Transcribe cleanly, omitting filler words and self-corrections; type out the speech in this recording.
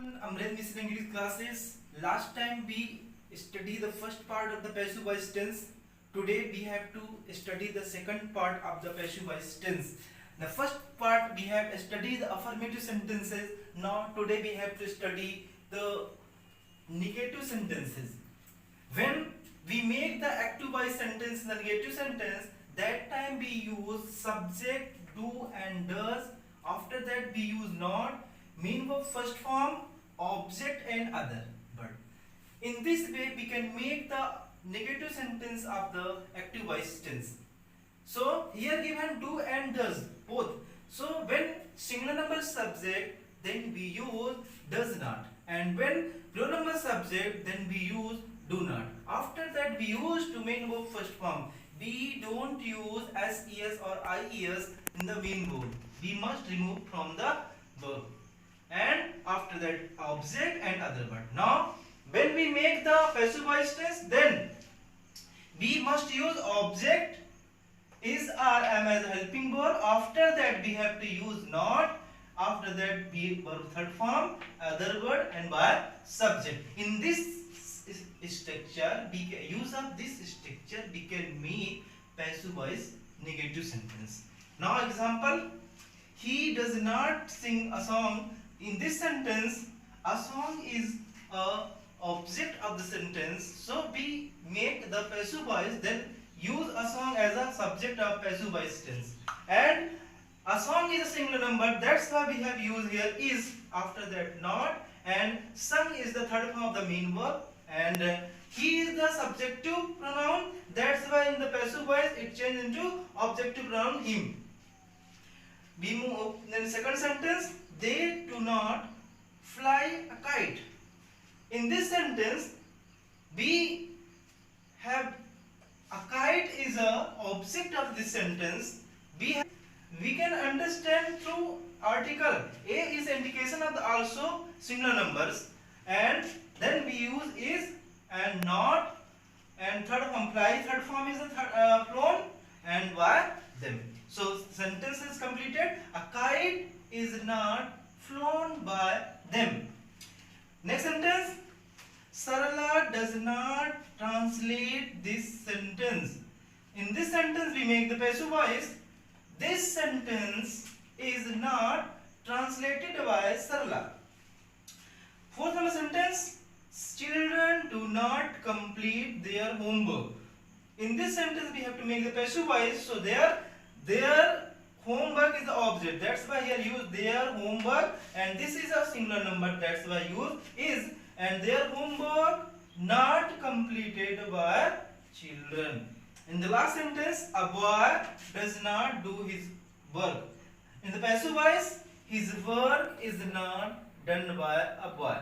Amrit Mission English classes. Last time we studied the first part of the passive voice tense. Today we have to study the second part of the passive voice tense. The first part we have studied the affirmative sentences. Now today we have to study the negative sentences. When we make the active voice sentence in the negative sentence, that time we use subject, do and does. After that we use not, mean verb first form, object and other. But in this way we can make the negative sentence of the active voice tense. So here given do and does both. So when singular number subject, then we use does not, and when plural number subject, then we use do not. After that we use to main verb first form. We don't use SES or IES in the main verb. We must remove from the verb. And after that object and other word. Now when we make the passive voice tense, then we must use object is or am as a helping verb. After that we have to use not. After that be verb third form, other word and by subject. In this structure, we can use of this structure we can make passive voice negative sentence. Now example, he does not sing a song. In this sentence, a song is a object of the sentence, so we make the passive voice, then use a song as a subject of passive voice tense. And a song is a singular number, that's why we have used here is, after that not, and sung is the third form of the main verb, and he is the subjective pronoun, that's why in the passive voice it changes into objective pronoun him. We move then second sentence, they do not fly a kite. In this sentence we have a kite is a object of this sentence. We can understand through article. A is indication of the also singular numbers, and then we use is and not, and third form fly, third form is the flown, and by them. So sentence is completed. A kite is not flown by them. Next sentence, Sarala does not translate this sentence. In this sentence we make the passive voice. This sentence is not translated by Sarala. Fourth number sentence, children do not complete their homework. In this sentence we have to make the passive voice, so their homework is the object, that's why here use their homework, and this is a singular number, that's why use is, and their homework not completed by children. In the last sentence, a boy does not do his work. In the passive voice, his work is not done by a boy.